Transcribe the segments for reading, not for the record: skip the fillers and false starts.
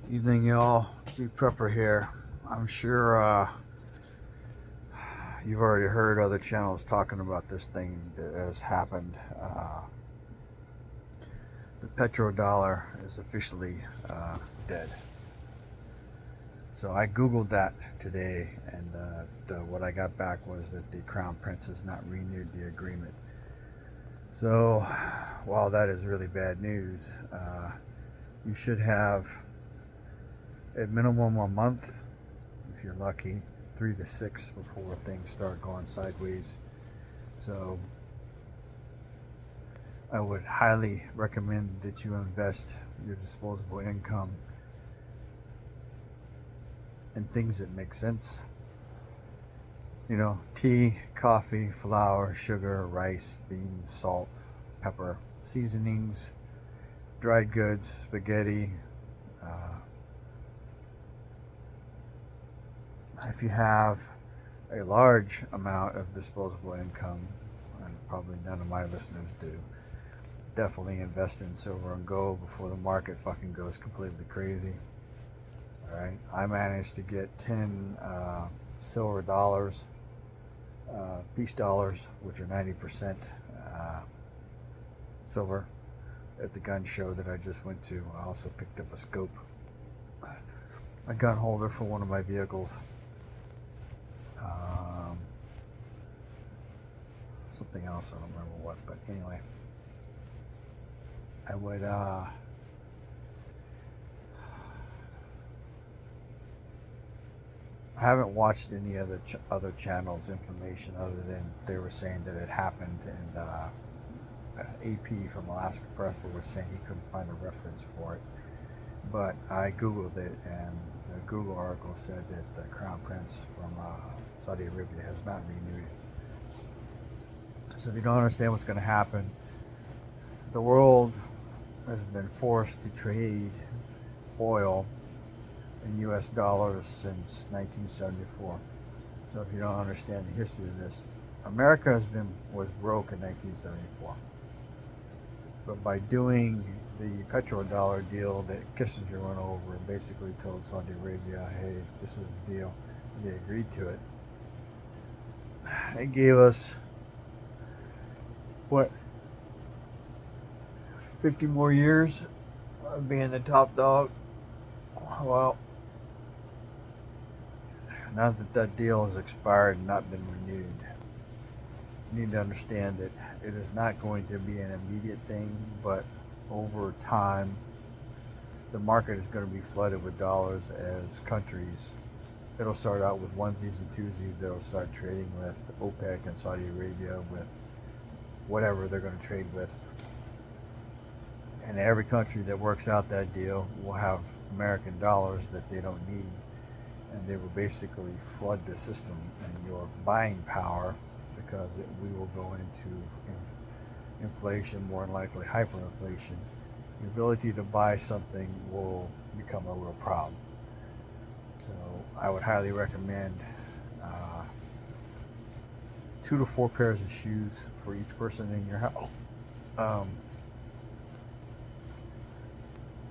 Evening, y'all. Chief Prepper here. I'm sure you've already heard other channels talking about this thing that has happened. The petrodollar is officially dead. So I googled that today, and what I got back was that the Crown Prince has not renewed the agreement. So while that is really bad news, you should have at minimum a month, if you're lucky, 3 to 6 before things start going sideways. So I would highly recommend that you invest your disposable income in things that make sense. You know, tea, coffee, flour, sugar, rice, beans, salt, pepper, seasonings, dried goods, spaghetti. If you have a large amount of disposable income, and probably none of my listeners do, definitely invest in silver and gold before the market fucking goes completely crazy. All right, I managed to get 10 silver dollars, peace dollars, which are 90% silver, at the gun show that I just went to. I also picked up a scope, a gun holder for one of my vehicles, something else, I don't remember what, but anyway, I would I haven't watched any other channels information other than they were saying that it happened, and AP from Alaska Prepper was saying he couldn't find a reference for it. But I googled it, and the Google article said that the Crown Prince from Saudi Arabia has not renewed it. So if you don't understand what's going to happen, the world has been forced to trade oil in US dollars since 1974. So if you don't understand the history of this, America was broke in 1974. But by doing the petrodollar deal that Kissinger went over and basically told Saudi Arabia, hey, this is the deal, they agreed to it. It gave us, what, 50 more years of being the top dog? Well, now that that deal has expired and not been renewed, you need to understand that it is not going to be an immediate thing, but over time, the market is going to be flooded with dollars as countries. It'll start out with onesies and twosies that'll start trading with OPEC and Saudi Arabia with whatever they're going to trade with. And every country that works out that deal will have American dollars that they don't need. And they will basically flood the system, and your buying power, because we will go into inflation, more than likely hyperinflation, the ability to buy something will become a real problem. So I would highly recommend 2 to 4 pairs of shoes for each person in your house. The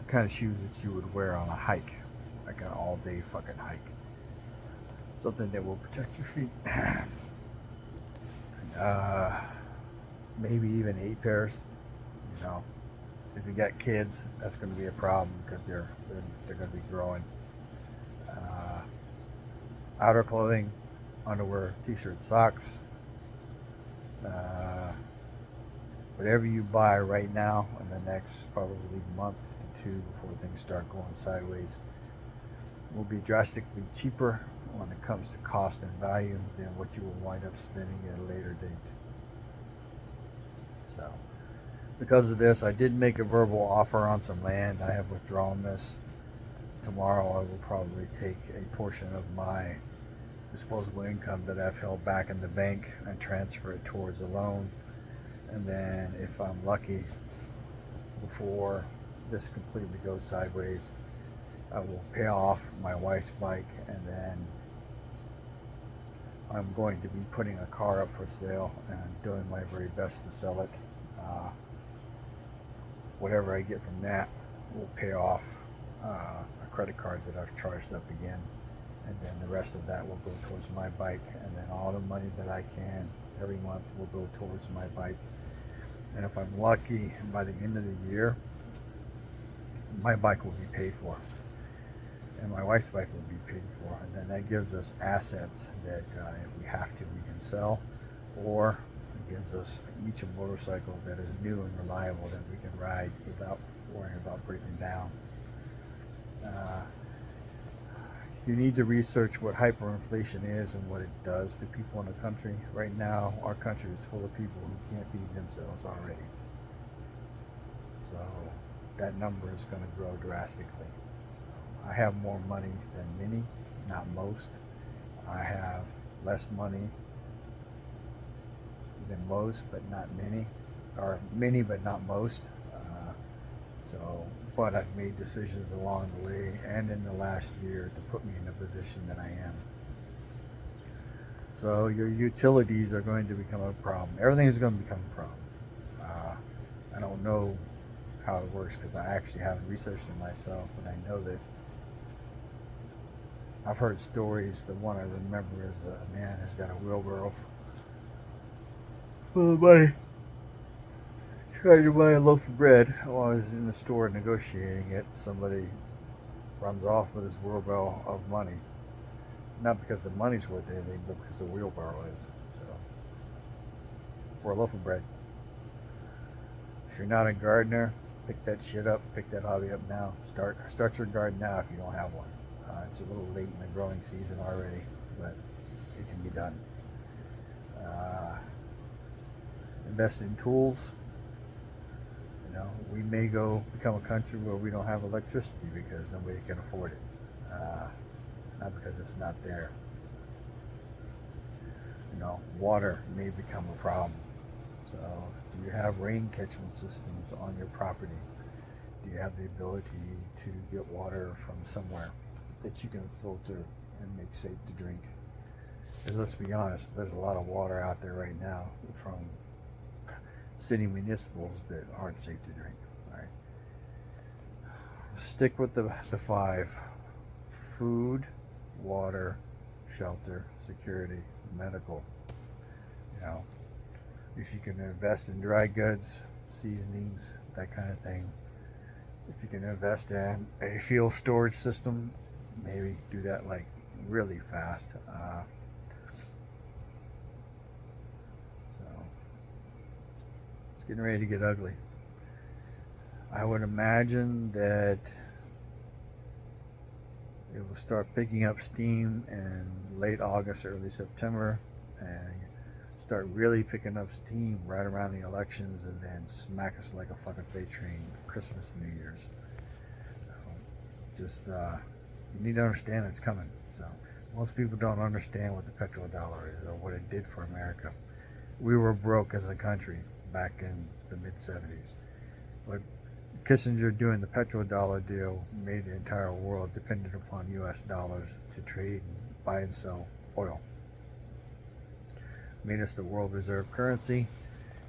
kind of shoes that you would wear on a hike, like an all-day fucking hike. Something that will protect your feet. Maybe even 8 pairs. You know, if you got kids, that's going to be a problem because they're going to be growing. Outer clothing, underwear, t-shirts, socks. Whatever you buy right now in the next probably month to 2 before things start going sideways will be drastically cheaper when it comes to cost and value than what you will wind up spending at a later date. So because of this, I did make a verbal offer on some land. I have withdrawn this. Tomorrow I will probably take a portion of my disposable income that I've held back in the bank and transfer it towards a loan. And then if I'm lucky, before this completely goes sideways, I will pay off my wife's bike, and then I'm going to be putting a car up for sale and doing my very best to sell it. Whatever I get from that will pay off a credit card that I've charged up again, and then the rest of that will go towards my bike, and then all the money that I can every month will go towards my bike. And if I'm lucky, by the end of the year, my bike will be paid for, and my wife's bike will be paid for, and then that gives us assets that if we have to, we can sell, or it gives us each a motorcycle that is new and reliable that we can ride without worrying about breaking down. You need to research what hyperinflation is and what it does to people in the country. Right now, our country is full of people who can't feed themselves already. So that number is going to grow drastically. So I have more money than many, not most. I have less money than most, but not many, or many but not most. But I've made decisions along the way and in the last year to put me in the position that I am. So your utilities are going to become a problem. Everything is going to become a problem. I don't know how it works because I actually haven't researched it myself, but I know that I've heard stories. The one I remember is a man has got a wheelbarrow full of money, trying to buy a loaf of bread. While I was in the store negotiating it, somebody runs off with his wheelbarrow of money. Not because the money's worth anything, but because the wheelbarrow is. So, for a loaf of bread. If you're not a gardener, pick that shit up. Pick that hobby up now. Start your garden now if you don't have one. It's a little late in the growing season already, but it can be done. Invest in tools. We may become a country where we don't have electricity because nobody can afford it. Not because it's not there. Water may become a problem. So, do you have rain catchment systems on your property? Do you have the ability to get water from somewhere that you can filter and make safe to drink? Because let's be honest, there's a lot of water out there right now from city municipals that aren't safe to drink. Right? Stick with the 5: food, water, shelter, security, medical. If you can invest in dry goods, seasonings, that kind of thing. If you can invest in a fuel storage system, maybe do that like really fast. It's getting ready to get ugly. I would imagine that it will start picking up steam in late August, early September, and start really picking up steam right around the elections, and then smack us like a fucking freight train Christmas and New Year's. You need to understand it's coming. So most people don't understand what the petrodollar is or what it did for America. We were broke as a country back in the mid-70s. But Kissinger doing the petrodollar deal made the entire world dependent upon US dollars to trade and buy and sell oil. Made us the world reserve currency,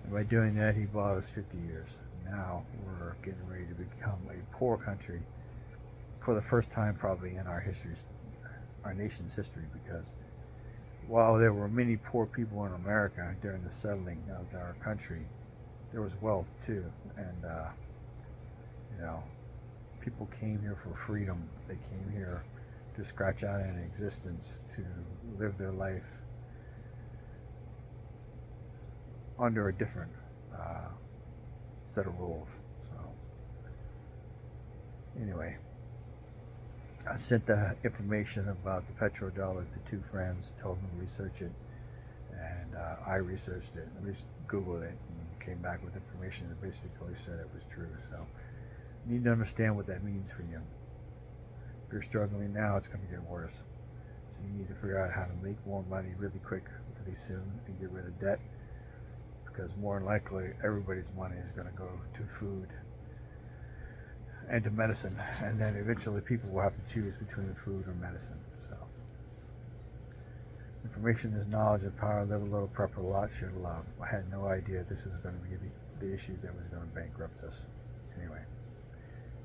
and by doing that he bought us 50 years. Now we're getting ready to become a poor country for the first time probably in our nation's history, because while there were many poor people in America during the settling of our country, there was wealth too, and people came here for freedom. They came here to scratch out an existence, to live their life under a different set of rules. So anyway, I sent the information about the petrodollar to 2 friends, told them to research it, and I researched it, at least Googled it, and came back with information that basically said it was true. So you need to understand what that means for you. If you're struggling now, it's going to get worse. So you need to figure out how to make more money really quick, really soon, and get rid of debt, because more than likely everybody's money is going to go to food and to medicine, and then eventually people will have to choose between food or medicine. So information is knowledge and power. Live a little, prep a lot, share a lot. I had no idea this was going to be the issue that was going to bankrupt us. Anyway,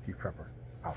P Prepper out.